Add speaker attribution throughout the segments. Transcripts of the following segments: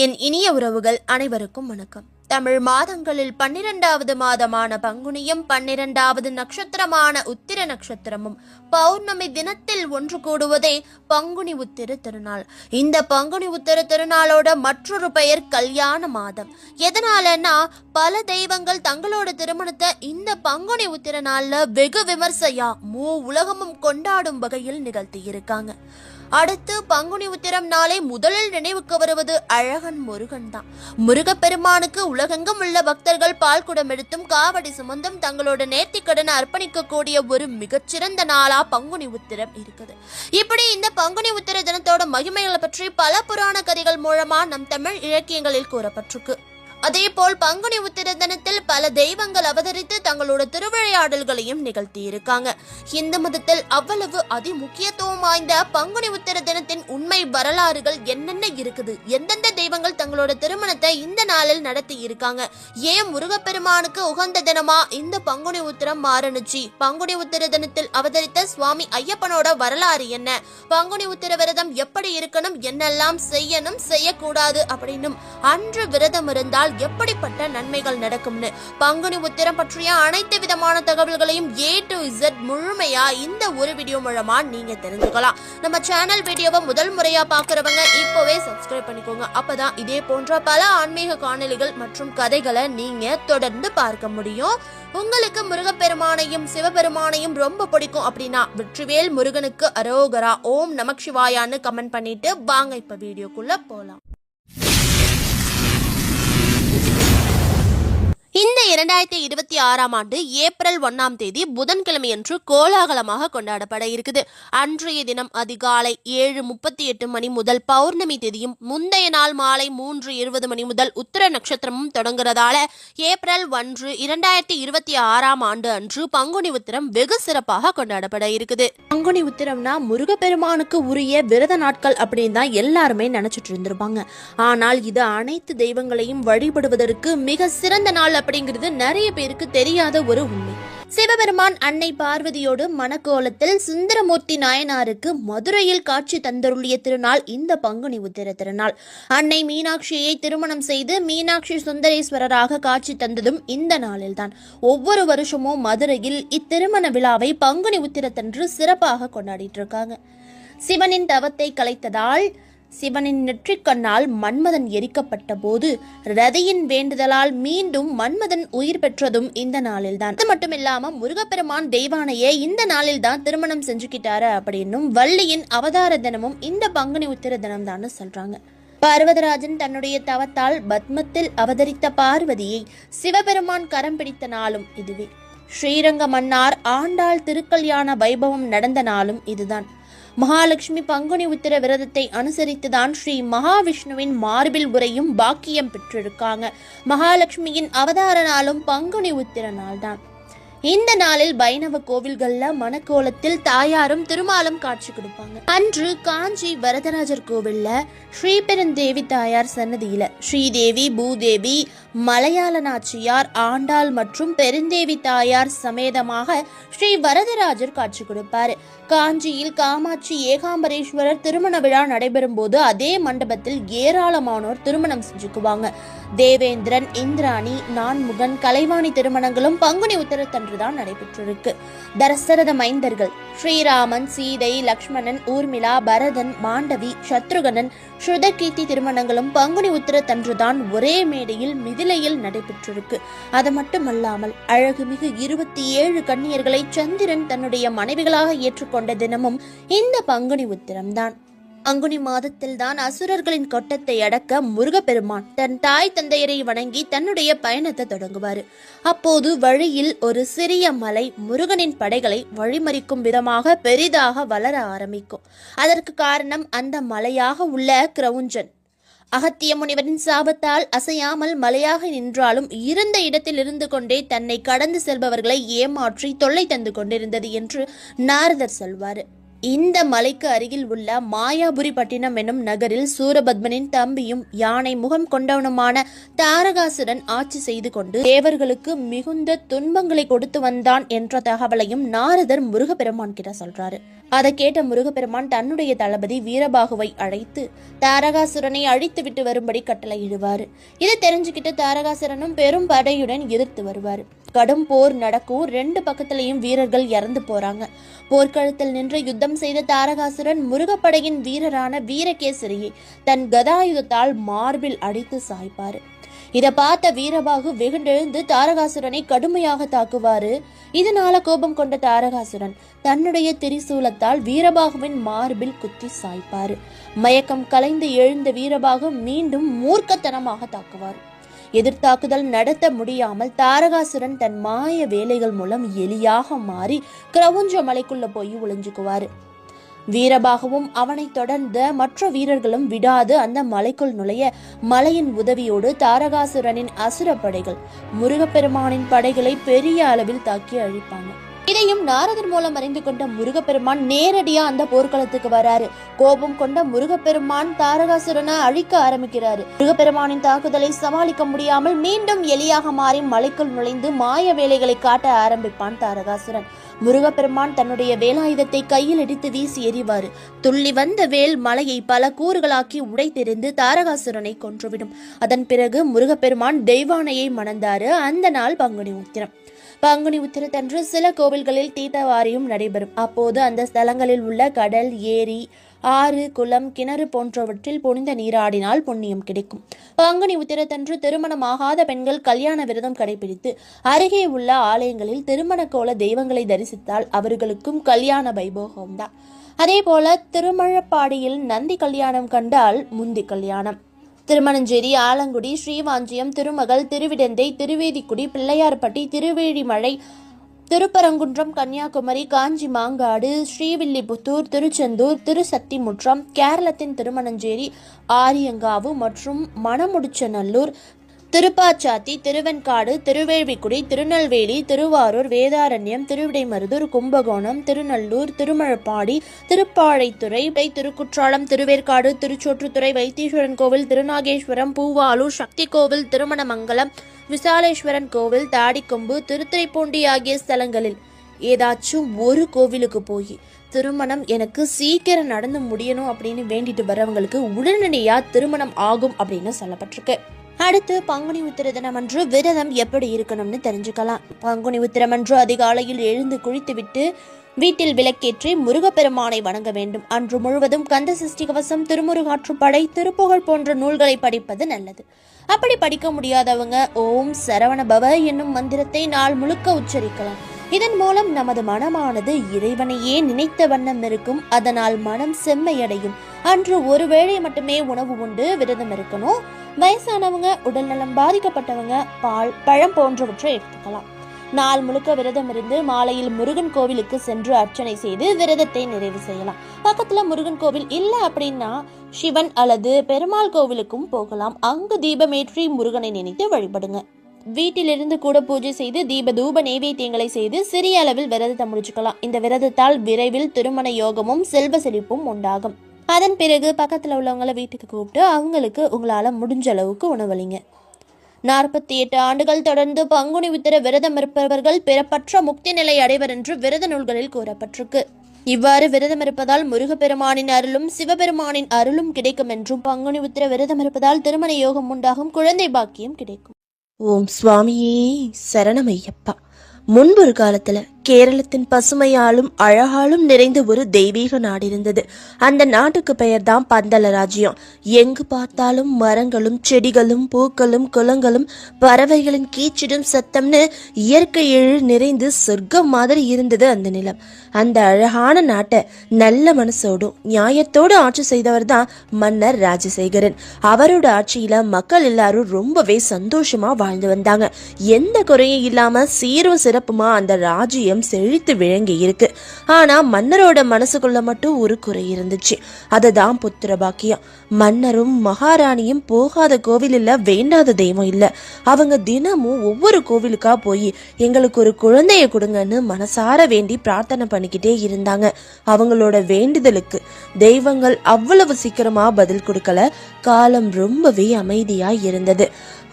Speaker 1: என் இனிய உறவுகள் அனைவருக்கும் வணக்கம். தமிழ் மாதங்களில் 12வது மாதமான பங்குனியும் 12வது நட்சத்திரமான உத்திர நட்சத்திரமும் பௌர்ணமி தினத்தில் ஒன்று கூடுவதே பங்குனி உத்திர திருநாள். இந்த பங்குனி உத்திர திருநாளோட மற்றொரு பெயர் கல்யாண மாதம். எதனாலன்னா பல தெய்வங்கள் தங்களோட திருமணத்தை இந்த பங்குனி உத்திர நாள்ல வெகு விமர்சையா உலகமும் கொண்டாடும் வகையில் நிகழ்த்தி இருக்காங்க. அடுத்து பங்குனி உத்திரம் நாளை முதலில் நினைவுக்கு வருவது அழகன் முருகன் தான். முருகப்பெருமானுக்கு உலகெங்கும் உள்ள பக்தர்கள் பால் குடம் எடுத்தும் காவடி சுமந்தும் தங்களோட நேர்த்திக்கடன் அர்ப்பணிக்க கூடிய ஒரு மிகச்சிறந்த நாளா பங்குனி உத்திரம் இருக்குது. இப்படி இந்த பங்குனி உத்திர தினத்தோட மகிமைகளை பற்றி பல புராண கதைகள் மூலமா நம் தமிழ் இலக்கியங்களில் கூறப்பட்டிருக்கு. அதே போல் பங்குனி உத்திர தினத்தில் பல தெய்வங்கள் அவதரித்து தங்களோட திருவிளையாடல்களையும் நிகழ்த்தி இருக்காங்க. இந்து மதத்தில் அவ்வளவு அதி முக்கியத்துவம் வாய்ந்த பங்குனி உத்திர தினத்தின் உண்மை வரலாறுகள் என்னென்ன இருக்குது, எந்தெந்த தெய்வங்கள் தங்களோட திருமணத்தை இந்த நாளில் நடத்தி இருக்காங்க, ஏன் முருகப்பெருமானுக்கு உகந்த தினமா இந்த பங்குனி உத்திரம் மாறணுச்சு, பங்குனி உத்திர தினத்தில் அவதரித்த சுவாமி ஐயப்பனோட வரலாறு என்ன, பங்குனி உத்திர விரதம் எப்படி இருக்கணும், என்னெல்லாம் செய்யணும் செய்யக்கூடாது அப்படின்னும், அன்று விரதம் இருந்தால் எப்படிப்பட்ட நன்மைகள் நடக்கும்னு பங்குனி உத்திரம் பற்றிய அனைத்து விதமான தகவல்களையும் A to Z முழுமையா இந்த ஒரு வீடியோ மூலமா நீங்க தெரிஞ்சுக்கலாம். நம்ம சேனல் வீடியோவை முதல் முறையா பாக்குறவங்க இப்போவே சப்ஸ்கிரைப் பண்ணிக்கோங்க. அப்பதான் இதே போன்ற பல ஆன்மீக காணொளிகள் மற்றும் கதைகளை நீங்க தொடர்ந்து பார்க்க முடியும். உங்களுக்கு முருகப்பெருமானையும் சிவபெருமானையும் ரொம்ப பிடிக்கும் அப்படின்னா வெற்றிவேல் முருகனுக்கு அரோகரா, ஓம் நமச்சிவாயான்னு கமெண்ட் பண்ணிட்டு வாங்க இப்ப வீடியோக்குள்ள போலாம். இந்த 2026ஆம் ஆண்டு ஏப்ரல் 1ஆம் தேதி புதன்கிழமையன்று கோலாகலமாக கொண்டாடப்பட இருக்குது. அன்றைய தினம் அதிகாலை 7:38 மணி முதல் பௌர்ணமி தேதியும் முந்தைய நாள் மாலை 3:20 மணி முதல் உத்திர நட்சத்திரமும் தொடங்குறதால ஏப்ரல் 1, 2026ஆம் ஆண்டு அன்று பங்குனி உத்திரம் வெகு சிறப்பாக கொண்டாடப்பட இருக்குது. பங்குனி உத்திரம்னா முருகப்பெருமானுக்கு உரிய விரத நாட்கள் அப்படின்னு தான் எல்லாருமே நினைச்சிட்டு இருந்திருப்பாங்க. ஆனால் இது அனைத்து தெய்வங்களையும் வழிபடுவதற்கு மிக சிறந்த நாள் அப்படிங்கிறது நிறைய பேருக்கு தெரியாத ஒரு உண்மை. சிவபெருமான் அன்னை பார்வதியோடு மணக்கோலத்தில் சுந்தரமூர்த்தி நாயனாருக்கு மதுரையில் காட்சி தந்தருளிய திருநாள் இந்த பங்குனி உத்திர திருநாள். அன்னை மீனாட்சியை திருமணம் செய்து மீனாட்சி சுந்தரேஸ்வரராக காட்சி தந்ததும் இந்த நாளில்தான். ஒவ்வொரு வருஷமும் மதுரையில் இத்திருமண விழாவை பங்குனி உத்திரத்தன்று சிறப்பாக கொண்டாடிட்டு இருக்காங்க. சிவனின் தவத்தை கலைத்ததால் சிவனின் நெற்றிக்கண்ணால் மன்மதன் எரிக்கப்பட்ட போது ரதியின் வேண்டுதலால் மீண்டும் மன்மதன் உயிர் பெற்றதும் இந்த நாளில்தான். அது மட்டும் இல்லாம முருகப்பெருமான் தெய்வானையே இந்த நாளில் தான் திருமணம் செஞ்சுக்கிட்டாரு அப்படின்னும் வள்ளியின் அவதார தினமும் இந்த பங்குனி உத்திர தினம் தான் சொல்றாங்க. பர்வதராஜன் தன்னுடைய தவத்தால் பத்மத்தில் அவதரித்த பார்வதியை சிவபெருமான் கரம் பிடித்த நாளும் இதுவே. ஸ்ரீரங்க மன்னார் ஆண்டாள் திருக்கல்யாண வைபவம் நடந்த நாளும் இதுதான். மகாலட்சுமி பங்குனி உத்திர விரதத்தை அனுசரித்துதான் ஸ்ரீ மகாவிஷ்ணுவின் மார்பில் உரையும் பாக்கியம் பெற்றிருக்காங்க. மகாலட்சுமியின் அவதார நாளும் பங்குனி உத்திர நாள் தான். இந்த நாளில் வைணவ கோவில்கள்ல மணக்கோலத்தில் தாயாரும் திருமாலும் காட்சி கொடுப்பாங்க. அன்று காஞ்சி வரதராஜர் கோவில்ல ஸ்ரீபெருந்தேவி தாயார் சன்னதியில ஸ்ரீதேவி, பூதேவி, மலையாள நாச்சியார், ஆண்டாள் மற்றும் பெருந்தேவி தாயார் சமேதமாக ஸ்ரீ வரதராஜர் காட்சி கொடுப்பாரு. காஞ்சியில் காமாட்சி ஏகாம்பரேஸ்வரர் திருமண விழா நடைபெறும் போது அதே மண்டபத்தில் ஏராளமானோர் திருமணம் செஞ்சுக்குவாங்க. தேவேந்திரன், இந்திராணி, நான்முகன், கலைவாணி திருமணங்களும் பங்குனி உத்திரத்தன்றுதான் நடைபெற்றிருக்கு. தசரத மைந்தர்கள் ஸ்ரீராமன், சீதை, லக்ஷ்மணன், ஊர்மிளா, பரதன், மாண்டவி, சத்ருகனன், ஸ்ருதகீர்த்தி திருமணங்களும் பங்குனி உத்திரத்தன்றுதான் ஒரே மேடையில் மிதிலையில் நடைபெற்றிருக்கு. அது மட்டுமல்லாமல் அழகுமிகு 27 கன்னியர்களை சந்திரன் தன்னுடைய மனைவிகளாக ஏற்றுக்கொண்ட தினமும் இந்த பங்குனி உத்திரம்தான். பங்குனி மாதத்தில் தான் அசுரர்களின் கொட்டத்தை அடக்க முருகப்பெருமான் தன் தாய் தந்தையரை வணங்கி தன்னுடைய பயணத்தை தொடங்குவார். அப்போது வழியில் ஒரு சிறிய மலை முருகனின் படைகளை வழிமறிக்கும் விதமாக பெரிதாக வளர ஆரம்பிக்கும். அதற்கு காரணம் அந்த மலையாக உள்ள கிரவுஞ்சன். அகத்திய முனிவரின் சாபத்தால் அசையாமல் மலையாக நின்றாலும் இருந்த இடத்தில் இருந்து கொண்டே தன்னை கடந்து செல்பவர்களை ஏமாற்றி தொல்லை தந்து கொண்டிருந்தது என்று நாரதர் சொல்வார். இந்த மலைக்கு அருகில் உள்ள மாயாபுரி பட்டினம் என்னும் நகரில் சூரபத்மனின் தம்பியும் யானை முகம் கொண்டவனுமான தாரகாசுரன் ஆட்சி செய்து கொண்டு தேவர்களுக்கு மிகுந்த துன்பங்களை கொடுத்து வந்தான் என்ற தகவலையும் நாரதர் முருகப்பெருமான் கிட்ட சொல்றாரு. அதை கேட்ட முருகப்பெருமான் தன்னுடைய தளபதி வீரபாகுவை அழைத்து தாரகாசுரனை அழித்துவிட்டு வரும்படி கட்டளையிடுவாரு. இதை தெரிஞ்சுக்கிட்டு தாரகாசுரனும் பெரும் படையுடன் எதிர்த்து வருவாரு. கடும் போர் நடக்கும். 2 பக்கத்திலையும் வீரர்கள் இறந்து போறாங்க. போர்க்களத்தில் நின்று யுத்தம் செய்த தாரகாசுரன் முருகப்படையின் வீரரான வீரகேசரியை தன் கதாயுதத்தால் மார்பில் அடித்து சாய்ப்பாரு. இதை பார்த்த வீரபாகு வெகுண்டெழுந்து தாரகாசுரனை கடுமையாக தாக்குவாரு. இதனால கோபம் கொண்ட தாரகாசுரன் தன்னுடைய திரிசூலத்தால் வீரபாகுவின் மார்பில் குத்தி சாய்ப்பாரு. மயக்கம் கலைந்து எழுந்த வீரபாகு மீண்டும் மூர்க்கத்தனமாக தாக்குவார். எதிர்த்தாக்குதல் நடத்த முடியாமல் தாரகாசுரன் தன் மாய வேலைகள் மூலம் எலியாக மாறி கிரவுஞ்ச மலைக்குள்ள போய் ஒளிஞ்சுக்குவாரு. வீரபாகவும் அவனை தொடர்ந்த மற்ற வீரர்களும் விடாது அந்த மலைக்குள் நுழைய மலையின் உதவியோடு தாரகாசுரனின் அசுர படைகள் முருகப்பெருமானின் படைகளை பெரிய அளவில் தாக்கி அழிப்பாங்க. இதையும் நாரதர் மூலம் அறிந்து கொண்ட முருகப்பெருமான் நேரடியா அந்த போர்க்களத்துக்கு வராரு. கோபம் கொண்ட முருகப்பெருமான் தாரகாசுரனை அழிக்க ஆரம்பிக்கிறாரு. முருகப்பெருமானின் தாக்குதலை சமாளிக்க முடியாமல் மீண்டும் எலியாக மாறி மலைக்குள் நுழைந்து மாய வேலைகளை காட்ட ஆரம்பிப்பான் தாரகாசுரன். முருகப்பெருமான் தன்னுடைய வேலாயுதத்தை கையில் எடுத்து வீசி எறிவாரு. துள்ளி வந்த வேல் மலையை பல கூறுகளாக்கி உடைத்தெறிந்து தாரகாசுரனை கொன்றுவிடும். அதன் பிறகு முருகப்பெருமான் தெய்வானையை மணந்தாரு. அந்த நாள் பங்குனி உத்திரம். பங்குனி உத்திரத்தன்று சில கோவில்களில் தீர்த்தவாரியும் நடைபெறும். அப்போது அந்த ஸ்தலங்களில் உள்ள கடல், ஏரி, ஆறு, குளம், கிணறு போன்றவற்றில் புனித நீராடினால் புண்ணியம் கிடைக்கும். பங்குனி உத்திரத்தன்று திருமணமாகாத பெண்கள் கல்யாண விரதம் கடைபிடித்து அருகே உள்ள ஆலயங்களில் திருமண கோல தெய்வங்களை தரிசித்தால் அவர்களுக்கும் கல்யாண வைபோகம்தான். அதே போல திருமழப்பாடியில் நந்தி கல்யாணம் கண்டால் முந்தி கல்யாணம். திருமணஞ்சேரி, ஆலங்குடி, ஸ்ரீவாஞ்சியம், திருமகள், திருவிடந்தை, திருவேதிக்குடி, பிள்ளையார்பட்டி, திருவேழிமலை, திருப்பரங்குன்றம், கன்னியாகுமரி, காஞ்சி மாங்காடு, ஸ்ரீவில்லிபுத்தூர், திருச்செந்தூர், திருசத்திமுற்றம், கேரளத்தின் திருமணஞ்சேரி, ஆரியங்காவு மற்றும் மணமுடிச்சநல்லூர், திருப்பாச்சாத்தி, திருவெண்காடு, திருவேள்விக்குடி, திருநெல்வேலி, திருவாரூர், வேதாரண்யம், திருவிடைமருதூர், கும்பகோணம், திருநல்லூர், திருமழப்பாடி, திருப்பாழைத்துறை, திருக்குற்றாலம், திருவேற்காடு, திருச்சோற்றுத்துறை, வைத்தீஸ்வரன் கோவில், திருநாகேஸ்வரம், பூவாலூர், சக்தி கோவில், திருமணமங்கலம், விசாலேஸ்வரன் கோவில், தாடிக்கொம்பு, திருத்துறைப்பூண்டி ஆகிய ஸ்தலங்களில் ஏதாச்சும் ஒரு கோவிலுக்கு போய் திருமணம் எனக்கு சீக்கிரம் நடந்து முடியணும் அப்படின்னு வேண்டிட்டு வரவங்களுக்கு உடனடியா திருமணம் ஆகும் அப்படின்னு சொல்லப்பட்டிருக்கு. அடுத்து பங்குனி உத்திர தினமன்று விரதம் எப்படி இருக்கணும்னு தெரிஞ்சுக்கலாம். பங்குனி உத்திரமன்று அதிகாலையில் எழுந்து குளித்துவிட்டு வீட்டில் விளக்கேற்றி முருகப்பெருமானை வணங்க வேண்டும். அன்று முழுவதும் கந்த சஷ்டி கவசம், திருமுருகாற்றுப்படை, திருப்புகழ் போன்ற நூல்களை படிப்பது நல்லது. அப்படி படிக்க முடியாதவங்க ஓம் சரவண பவ என்னும் மந்திரத்தை நாள் முழுக்க உச்சரிக்கலாம். இதன் மூலம் நமது மனமானது இறைவனையே நினைத்த வண்ணம் இருக்கும். அதனால் மனம் செம்மையடையும். அன்று ஒரு வேளை மட்டுமே உணவு உண்டு விரதம் இருக்கணும். வயசானவங்க, உடல் நலம் பாதிக்கப்பட்டவங்க பால், பழம் போன்றவற்றை எடுத்துக்கலாம். நாள் முழுக்க விரதம் இருந்து மாலையில் முருகன் கோவிலுக்கு சென்று அர்ச்சனை செய்து விரதத்தை நிறைவு செய்யலாம். பக்கத்துல முருகன் கோவில் இல்லை அப்படின்னா சிவன் அல்லது பெருமாள் கோவிலுக்கும் போகலாம். அங்கு தீபமேற்றி முருகனை நினைத்து வழிபடுங்க. வீட்டிலிருந்து கூட பூஜை செய்து தீப தூப நைவேத்தியங்களை செய்து சிறிய அளவில் விரதத்தை முடிச்சுக்கலாம். இந்த விரதத்தால் விரைவில் திருமண யோகமும் செல்வ செழிப்பும் உண்டாகும். அதன் பிறகு பக்கத்துல உள்ளவங்களை வீட்டுக்கு கூப்பிட்டு அவங்களுக்கு உங்களால முடிஞ்ச அளவுக்கு உணவளிங்க. 48 ஆண்டுகள் தொடர்ந்து பங்குனி உத்திர விரதம் இருப்பவர்கள் பிறப்பற்ற முக்தி நிலை அடைவர் என்று விரத நூல்களில் கூறப்பட்டிருக்கு. இவ்வாறு விரதம் இருப்பதால் முருகப்பெருமானின் அருளும் சிவபெருமானின் அருளும் கிடைக்கும் என்றும், பங்குனி உத்திர விரதம் இருப்பதால் திருமண யோகம் உண்டாகும், குழந்தை பாக்கியம் கிடைக்கும்.
Speaker 2: ஓம் சுவாமியே சரணமையப்பா. முன்பொரு காலத்துல கேரளத்தின் பசுமையாலும் அழகாலும் நிறைந்த ஒரு தெய்வீக நாடு இருந்தது. அந்த நாட்டுக்கு பெயர் தான் பந்தல ராஜ்யம். எங்கு பார்த்தாலும் மரங்களும் செடிகளும் பூக்களும் குளங்களும் பறவைகளின் கீச்சிடும் சத்தம்னு இயற்கை எழில் நிறைந்து சொர்க்கம் மாதிரி இருந்தது அந்த நிலம். அந்த அழகான நாட்டை நல்ல மனசோடும் நியாயத்தோடு ஆட்சி செய்தவர் தான் மன்னர் ராஜசேகரன். அவரோட ஆட்சியில மக்கள் எல்லாரும் ரொம்பவே சந்தோஷமா வாழ்ந்து வந்தாங்க. எந்த குறையும் இல்லாம சீரும் சிறப்புமா அந்த ராஜ்யம் செழித்து விளங்கி இருக்கு. ஆனா மன்னரோட மனசுக்குள்ள மட்டும் ஒரு குறை இருந்துச்சு. அதுதான் புத்திர பாக்கியம். மன்னரும் மகாராணியும் போகாத கோவில் இல்ல, வேண்டாத தெய்வம் இல்ல. அவங்க தினமும் ஒவ்வொரு கோவிலுக்கா போய் எங்களுக்கு ஒரு குழந்தைய கொடுங்கன்னு மனசார வேண்டி பிரார்த்தனை பண்ணிக்கிட்டே இருந்தாங்க. அவங்களோட வேண்டுதலுக்கு தெய்வங்கள் அவ்வளவு சீக்கிரமா பதில் கொடுக்கல. காலம் ரொம்பவே அமைதியா இருந்தது.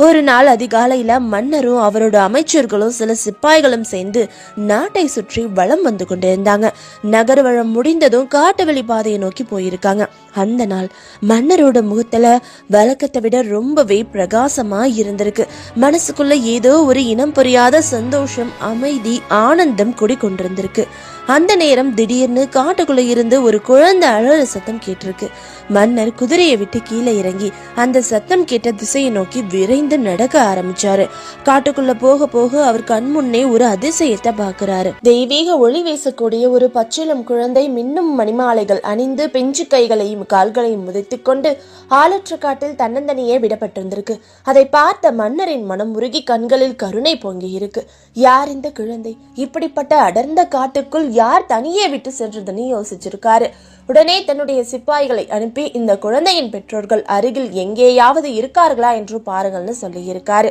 Speaker 2: ஒரு நாள் அதிகாலையில மன்னரும் அவரோட அமைச்சர்களும் சில சிப்பாய்களும் சேர்ந்து நாட்டு காட்டை சுற்றி வலம் வந்து கொண்டிருந்தாங்க. நகர்வலம் முடிந்ததும் காட்டு வழி பாதையை நோக்கி போயிருக்காங்க. அந்த நாள் மன்னரோட முகத்துல வழக்கத்தை விட ரொம்பவே பிரகாசமா இருந்திருக்கு. மனசுக்குள்ள ஏதோ ஒரு இனம் புரியாத சந்தோஷம், அமைதி, ஆனந்தம் குடிக்கொண்டிருந்திருக்கு. அந்த நேரம் திடீர்னு காட்டுக்குள்ள இருந்து ஒரு குழந்தை அழற சத்தம் கேட்டிருக்கு. மன்னர் குதிரையை விட்டு கீழே இறங்கி அந்த சத்தம் கேட்ட திசையை நோக்கி விரைந்து நடக்க ஆரம்பிச்சாரு. காட்டுக்குள்ள போக போக அவர் கண் முன்னே ஒரு அதிசயத்தை பாக்குறாரு. தெய்வீக ஒளி வீசக்கூடிய ஒரு பச்சிளம் குழந்தை மின்னும் மணிமாலைகள் அணிந்து பிஞ்சு கைகளையும் கால்களையும் உதைத்துக் கொண்டு ஆளற்ற காட்டில் தன்னந்தனியே விடப்பட்டிருந்திருக்கு. அதை பார்த்த மன்னரின் மனம் உருகி கண்களில் கருணை பொங்கி இருக்கு. யார் இந்த குழந்தை? இப்படிப்பட்ட அடர்ந்த காட்டுக்குள் யார் தனியே விட்டு சென்றதுன்னு யோசிச்சிருக்காரு. உடனே தன்னுடைய சிப்பாய்களை அனுப்பி இந்த குழந்தையின் பெற்றோர்கள் அருகில் எங்கேயாவது இருக்கார்களா என்று பாருங்கள்னு சொல்லி இருக்காரு.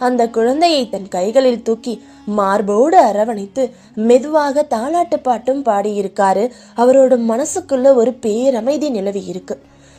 Speaker 2: அந்த குழந்தையை தன் கைகளில் தூக்கி மார்போடு அரவணைத்து மெதுவாக தாலாட்டு பாட்டும் பாடியிருக்காரு. அவரோட மனசுக்குள்ள ஒரு பேரமைதி நிலவி இருக்கு.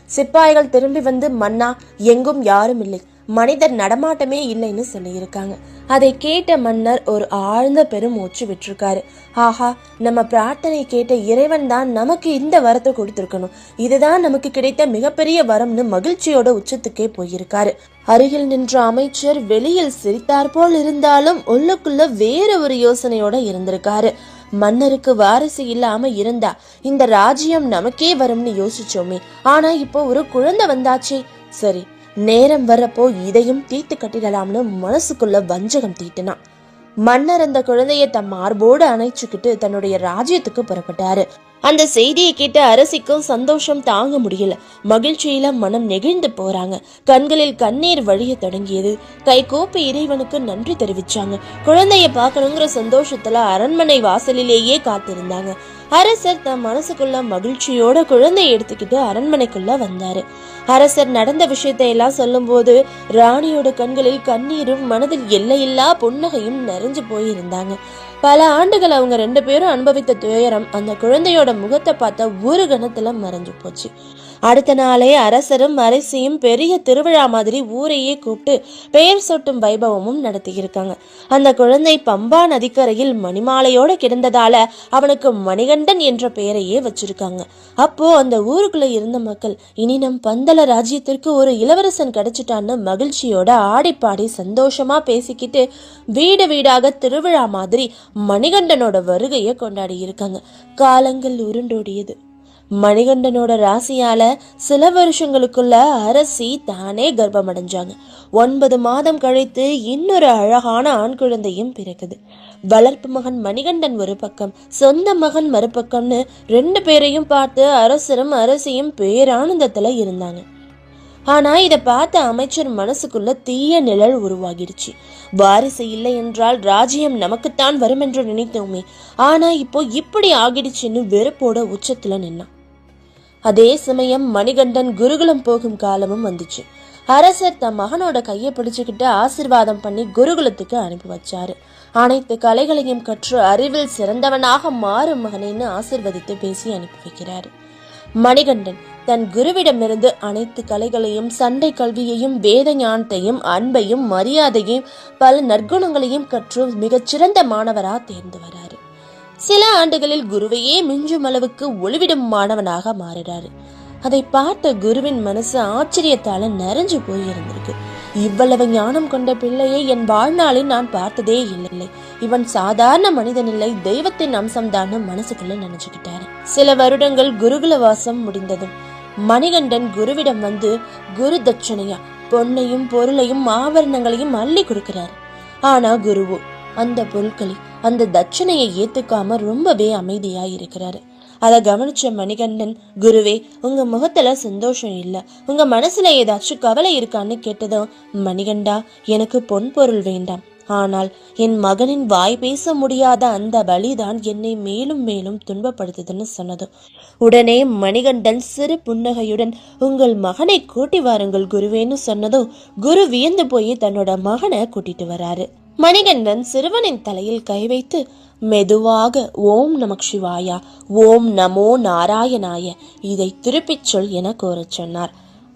Speaker 2: சிப்பாய்கள் திரும்பி வந்து, மன்னா, எங்கும் யாரும் இல்லை, மனிதர் நடமாட்டமே இல்லைன்னு சொல்லியிருக்காங்க. அதை கேட்ட மன்னர் ஒரு ஆழ்ந்த பெருமூச்சு விட்டிருக்காரு. ஆஹா, நம்ம பிரார்த்தனை கேட்ட இறைவன் தான் நமக்கு இந்த வரத்தை கொடுத்திருக்கணும், இதுதான் நமக்கு கிடைத்த மிகப்பெரிய வரம்னு மகிழ்ச்சியோட உச்சத்துக்கே போயிருக்காரு. அருகில் நின்ற அமைச்சர் வெளியில் சிரித்தார் போல் இருந்தாலும் உள்ளுக்குள்ள வேற ஒரு யோசனையோட இருந்திருக்காரு. மன்னருக்கு வாரிசு இல்லாம இருந்தா இந்த ராஜ்யம் நமக்கே வரும்னு யோசிச்சோமே, ஆனா இப்போ ஒரு குழந்தை வந்தாச்சே, சரி நேரம் வரப்போ இதையும் தீர்த்து கட்டிடலாம்னு மனசுக்குள்ள வஞ்சகம் தீட்டினான். மன்னர் அந்த குழந்தைய தம் மார்போடு அணைச்சுக்கிட்டு தன்னுடைய ராஜ்யத்துக்கு புறப்பட்டாரு. அந்த செய்தியை கேட்ட அரசிக்கும் சந்தோஷம் தாங்க முடியல. மகிழ்ச்சியில மனம் நெகிழ்ந்து போறாங்க. கண்களில் கண்ணீர் வழிய தொடங்கியது. கை கூப்பி இறைவனுக்கு நன்றி தெரிவிச்சாங்க. குழந்தைய பார்க்கணுங்கிற சந்தோஷத்துல அரண்மனை வாசலிலேயே காத்திருந்தாங்க. அரசர் தன் மனசுக்குள்ள மகிழ்ச்சியோட குழந்தையை எடுத்துக்கிட்டு அரண்மனைக்குள்ள வந்தாரு. அரசர் நடந்த விஷயத்தை எல்லாம் சொல்லும் போது ராணியோட கண்களில் கண்ணீரும் மனதில் எல்லையில்லா புன்னகையும் நிறைஞ்சு போயிருந்தாங்க. பல ஆண்டுகள் அவங்க 2 பேரும் அனுபவித்த துயரம் அந்த குழந்தையோட முகத்தை பார்த்த ஒரு கணத்துல மறைஞ்சு போச்சு. அடுத்த நாளே அரசரும் அரசியும் பெரிய திருவிழா மாதிரி ஊரையே கூப்பிட்டு பெயர் சொட்டும் வைபவமும் நடத்தி இருக்காங்க. அந்த குழந்தை பம்பா நதிக்கரையில் மணிமாலையோட கிடந்ததால அவனுக்கு மணிகண்டன் என்ற பெயரையே வச்சிருக்காங்க. அப்போ அந்த ஊருக்குள்ள இருந்த மக்கள், இனி நம் பந்தல ராஜ்யத்திற்கு ஒரு இளவரசன் கிடைச்சிட்டான்னு மகிழ்ச்சியோட ஆடிப்பாடி சந்தோஷமா பேசிக்கிட்டு வீடு வீடாக திருவிழா மாதிரி மணிகண்டனோட வருகையை கொண்டாடி இருக்காங்க. காலங்கள் உருண்டோடியது. மணிகண்டனோட ராசியால சில வருஷங்களுக்குள்ள அரசி தானே கர்ப்பம் அடைஞ்சாங்க. 9 மாதம் கழித்து இன்னொரு அழகான ஆண் குழந்தையும் பிறக்குது. வளர்ப்பு மகன் மணிகண்டன் ஒரு பக்கம், சொந்த மகன் மறுபக்கம்னு 2 பேரையும் பார்த்து அரசரும் அரசியும் பேரானந்தத்துல இருந்தாங்க. ஆனா இதை பார்த்த அமைச்சர் மனசுக்குள்ள தீய நிழல் உருவாகிடுச்சு. வாரிசு இல்லை என்றால் ராஜ்யம் நமக்குத்தான் வரும் என்று நினைத்தோமே, ஆனா இப்போ இப்படி ஆகிடுச்சுன்னு வெறுப்போட உச்சத்துல நின்னான். அதே சமயம் மணிகண்டன் குருகுலம் போகும் காலமும் வந்துச்சு. அரசர் தம் மகனோட கையை பிடிச்சுக்கிட்டு ஆசிர்வாதம் பண்ணி குருகுலத்துக்கு அனுப்பி வச்சாரு. அனைத்து கலைகளையும் கற்று அறிவில் சிறந்தவனாக மாறும் மகனேன்னு ஆசிர்வதித்து பேசி அனுப்பி வைக்கிறாரு. மணிகண்டன் தன் குருவிடமிருந்து அனைத்து கலைகளையும், சண்டை கல்வியையும், வேத ஞானத்தையும், அன்பையும், மரியாதையும், பல நற்குணங்களையும் கற்று மிகச்சிறந்த மாணவரா தேர்ந்து வராரு. சில ஆண்டுகளில் குருவையே மிஞ்சும் அளவுக்கு ஒளிவிடும் மாணவனாக மாறுறாரு. அதை பார்த்த குருவின் மனசு ஆச்சரியத்தால நிறைஞ்சு போயிருந்திருக்கு. இவ்வளவு ஞானம் கொண்ட பிள்ளையை என் வாழ்நாளில் நான் பார்த்ததே இல்லை. இவன் சாதாரண மனிதன் இல்லை, தெய்வத்தின் அம்சம்தான் மனசுக்குள்ள நினைச்சுக்கிட்டாரு. சில வருடங்கள் குருகுல வாசம் முடிந்ததும் மணிகண்டன் குருவிடம் வந்து குரு தட்சணையா பொன்னையும் பொருளையும் ஆபரணங்களையும் அள்ளி கொடுக்கிறாரு. ஆனா குருவோ அந்த பொருட்களை, அந்த தட்சணையை ஏத்துக்காம ரொம்பவே அமைதியா இருக்கிறாரு. அதை கவனிச்ச மணிகண்டன், குருவே, உங்க முகத்துல சந்தோஷம் இல்ல, உங்க மனசுல ஏதாச்சும் கவலை இருக்கான்னு கேட்டதும், மணிகண்டா, எனக்கு பொன் பொருள் வேண்டாம், ஆனால் என் மகனின் வாய் பேச முடியாத அந்த வலிதான் என்னை மேலும் மேலும் துன்பப்படுத்துதுன்னு சொன்னதும் உடனே மணிகண்டன் சிறு புன்னகையுடன், உங்கள் மகனை கூட்டி வாருங்கள் குருவேன்னு சொன்னதும் குரு வியந்து போய் தன்னோட மகனை கூட்டிட்டு வராரு. மணிகண்டன் சிறுவனின் தலையில் கை வைத்து மெதுவாக ஓம் நமக் சிவாயா, ஓம் நமோ நாராயணாய, இதை திருப்பிச் சொல் என கோரச் சொன்னார்.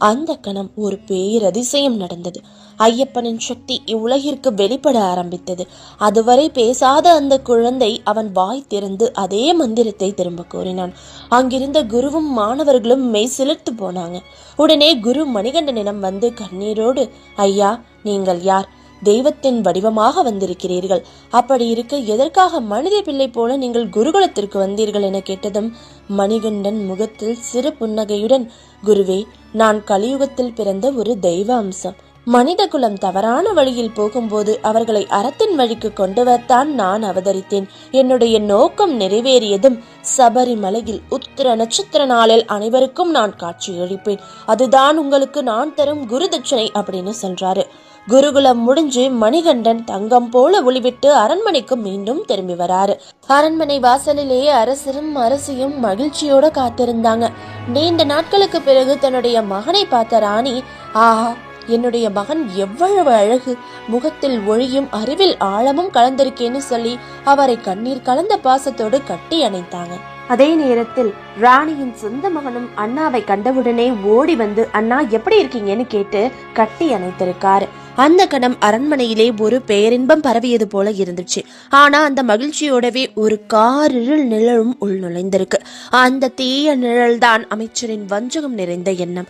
Speaker 2: அந்த கணம் ஒரு பேரதிசயம் நடந்தது. ஐயப்பனின் சக்தி இவ்வுலகிற்கு வெளிப்பட ஆரம்பித்தது. அதுவரை பேசாத அந்த குழந்தை அவன் வாய் திறந்து அதே மந்திரத்தை திரும்ப கூறினான். அங்கிருந்த குருவும் மாணவர்களும் மெய் சிலிர்த்து போனாங்க. உடனே குரு மணிகண்டனிடம் வந்து கண்ணீரோடு, ஐயா, நீங்கள் யார்? தெய்வத்தின் வடிவமாக வந்திருக்கிறீர்கள். அப்படி இருக்க எதற்காக மனித பிள்ளை போல நீங்கள் குருகுலத்திற்கு வந்தீர்கள் என கேட்டதும் மணிகண்டன் முகத்தில் சிறு புன்னகையுடன், குருவே, நான் கலியுகத்தில் பிறந்த ஒரு தெய்வ அம்சம். மனித குலம் தவறான வழியில் போகும்போது அவர்களை அறத்தின் வழிக்கு கொண்டு வரத்தான் நான் அவதரித்தேன். என்னுடைய நோக்கம் நிறைவேறியதும் சபரிமலையில் உத்திர நட்சத்திர நாளில் அனைவருக்கும் நான் காட்சி அளிப்பேன். அதுதான் உங்களுக்கு நான் தரும் குரு தட்சணை அப்படின்னு சொல்றாரு. குருகுலம் முடிஞ்சு மணிகண்டன் தங்கம் போல ஒளிவிட்டு அரண்மனைக்கு மீண்டும் திரும்பி வராரு. அரண்மனை வாசலிலேயே அரசரும் அரசியும் மகிழ்ச்சியோட காத்திருந்தாங்க. நீண்ட நாட்களுக்கு பிறகு தன்னுடைய மகனை பார்த்த ராணி, ஆஹா, என்னுடைய மகன் எவ்வளவு அழகு, முகத்தில் ஒளியும் அறிவில் ஆழமும் கலந்திருக்கேன்னு சொல்லி அவரை கண்ணீர் கலந்த பாசத்தோடு கட்டி அணைத்தாங்க. அதே நேரத்தில் ராணியின் சொந்த மகனும் அண்ணாவை கண்டவுடனே ஓடி வந்து, அண்ணா எப்படி இருக்கீங்கன்னு கேட்டு கட்டி அணைத்திருக்காரு. அந்த கணம் அரண்மனையிலே ஒரு பேரின்பம் பரவியது போல இருந்துச்சு. ஆனா அந்த மகிழ்ச்சியோடவே ஒரு காரிருள் நிழலும் உள் நுழைந்திருக்கு. அந்த தீய நிழல் தான் அமைச்சரின் வஞ்சகம் நிறைந்த எண்ணம்.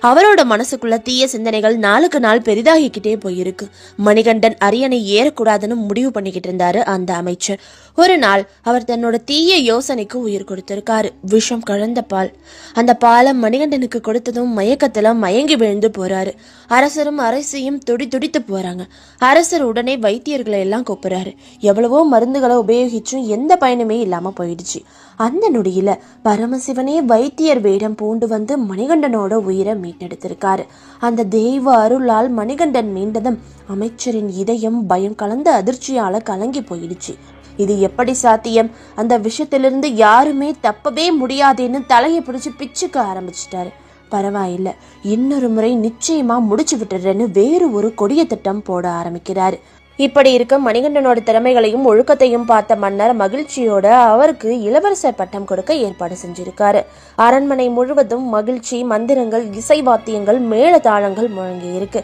Speaker 2: அவரோட மனசுக்குள்ள தீய சிந்தனைகள் நாளுக்கு நாள் பெரிதாகிக்கிட்டே போயிருக்கு. மணிகண்டன் அரியணை ஏறக்கூடாதுன்னு முடிவு பண்ணிக்கிட்டு இருந்தாரு அந்த அமைச்சர். ஒரு நாள் அவர் தன்னோட தீய யோசனைக்கு உயிர் கொடுத்திருக்காரு. விஷம் கலந்த பால். அந்த பாலை மணிகண்டனுக்கு கொடுத்ததும் மயக்கத்துல மயங்கி விழுந்து போறாரு. அரசரும் அரசியும் துடித்து போறாங்க. அரசர் உடனே வைத்தியர்களை எல்லாம் கூப்பிடுறாரு. எவ்வளவோ மருந்துகளை உபயோகிச்சும் எந்த பயனுமே இல்லாம போயிடுச்சு. அந்த நொடியில பரமசிவனே வைத்தியர் வேடம் பூண்டு வந்து மணிகண்டனோட உயிரை மீட்டெடுத்திருக்காரு. அந்த தெய்வ அருளால் மணிகண்டன் மீண்டதும் அமைச்சரின் இதயம் பயம் கலந்த அதிர்ச்சியால கலங்கி போயிடுச்சு. இது எப்படி சாத்தியம்? அந்த விஷயத்திலிருந்து யாருமே தப்பவே முடியாதுன்னு தலையை பிடிச்சு பிச்சுக்க ஆரம்பிச்சிட்டாரு. பரவாயில்ல, இன்னொரு முறை நிச்சயமா முடிச்சு விட்டுறேன்னு வேறு ஒரு கொடிய திட்டம் போட ஆரம்பிக்கிறாரு. இப்படி இருக்க மணிகண்டனோட திறமைகளையும் ஒழுக்கத்தையும் பார்த்த மன்னர் மகிழ்ச்சியோட அவருக்கு இளவரசர் பட்டம் கொடுக்க ஏற்பாடு செஞ்சிருக்காரு. அரண்மனை முழுவதும் மகிழ்ச்சி, மந்திரங்கள், இசை வாத்தியங்கள், மேளதாளங்கள் முழங்கி இருக்கு.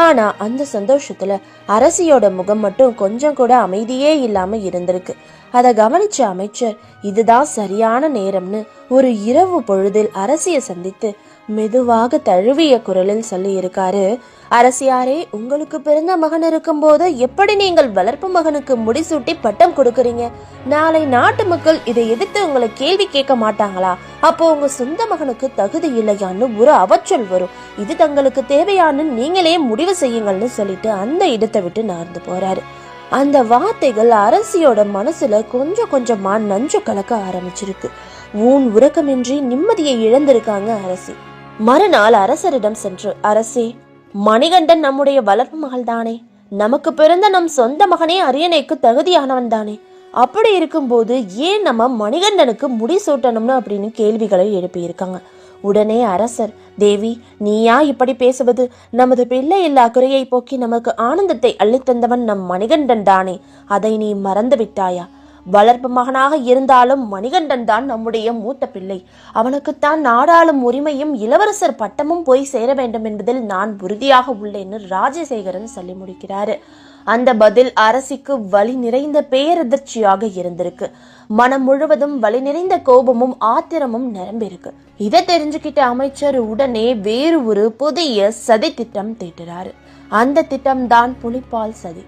Speaker 2: ஆனா அந்த சந்தோஷத்துல அரசியோட முகம் மட்டும் கொஞ்சம் கூட அமைதியே இல்லாம இருந்திருக்கு. அதை கவனிச்ச அமைச்சர், இதுதான் சரியான நேரம்னு ஒரு இரவு பொழுதில் அரசியை சந்தித்து மெதுவாக தழுவிய குரலில் சொல்லி இருக்காரு. அரசியாரே, உங்களுக்கு பிறந்த மகன் இருக்கும் போது எப்படி நீங்கள் வளர்ப்பு மகனுக்கு முடிசூட்டி பட்டம் கொடுக்கறீங்க? நாளை நாட்டு மக்கள் இதை எதிர்த்து உங்களை கேள்வி கேட்க மாட்டாங்களா? அப்போ உங்க சொந்த மகனுக்கு தகுதி இல்லையான்னு ஒரு அவச்சொல் வரும். இது தங்களுக்கு தேவையான்னு நீங்களே முடிவு செய்யுங்கள்னு சொல்லிட்டு அந்த இடத்தை விட்டு நகர்ந்து போறாரு. அந்த வார்த்தைகள் அரசியோட மனசுல கொஞ்சம் கொஞ்சமா நஞ்சு கலக்க ஆரம்பிச்சிருக்கு. ஊன் உறக்கமின்றி நிம்மதியை இழந்திருக்காங்க அரசி. மறுநாள் அரசரிடம் சென்று, அரசே, மணிகண்டன் நம்முடைய வளர்ப்பு மகள் தானே, நமக்கு பிறந்த நம் சொந்த மகனே அரியணைக்கு தகுதியானவன் தானே, அப்படி இருக்கும்போது ஏன் நம்ம மணிகண்டனுக்கு முடி சூட்டணும்னு அப்படின்னு கேள்விகளை எழுப்பியிருக்காங்க. உடனே அரசர், தேவி, நீயா இப்படி பேசுவது? நமது பிள்ளை இல்லா குறையை போக்கி நமக்கு ஆனந்தத்தை அள்ளித்தந்தவன் நம் மணிகண்டன் தானே, அதை நீ மறந்து விட்டாயா? வளர்ப்பு மகனாக இருந்தாலும் மணிகண்டன் தான் நம்முடைய மூத்த பிள்ளை. அவனுக்குத்தான் நாடாளும் உரிமையும் இளவரசர் பட்டமும் போய் சேர வேண்டும் என்பதில் நான் உறுதியாக உள்ளேன்னு ராஜசேகரன் சொல்லி முடிக்கிறாரு. அந்த பதில் அரசிக்கு வலி நிறைந்த பேரதிர்ச்சியாக இருந்திருக்கு. மனம் முழுவதும் வலி நிறைந்த கோபமும் ஆத்திரமும் நிரம்பிருக்கு. இதை தெரிஞ்சுக்கிட்ட அமைச்சர் உடனே வேறு ஒரு புதிய சதி திட்டம் தீட்டுறாரு. அந்த திட்டம் தான் புலிப்பால் சதி.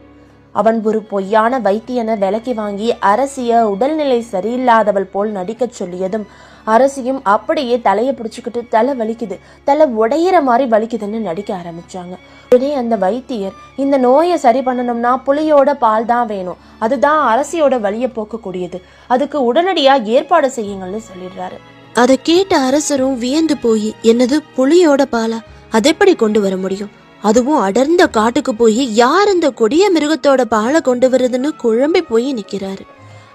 Speaker 2: அவன் ஒரு பொய்யான வைத்தியனை விலக்கி வாங்கி அரசிய உடல்நிலை சரியில்லாதவள் போல் நடிக்க சொல்லியதும் அரசியும் அப்படியே தலையை பிடிச்சுக்கிட்டு தலை வலிக்குது, தலை உடையிற மாதிரி வலிக்குதுன்னு நடிக்க ஆரம்பிச்சாங்க. உடனே அந்த வைத்தியர், இந்த நோயை சரி பண்ணணும்னா புலியோட பால் தான் வேணும், அதுதான் அரசியோட வலியை போக்கக்கூடியது, அதுக்கு உடனடியா ஏற்பாடு செய்யுங்கள்னு சொல்லிடுறாரு. அதை கேட்ட அரசரும் வியந்து போய், என்னது புலியோட பாலா? அதை எப்படி கொண்டு வர முடியும்? அதுவும் அடர்ந்த காட்டுக்கு போய் யார் அந்த கொடிய மிருகத்தோட பாலை கொண்டு வருதுன்னு குழம்பி போய் நிக்கிறாரு.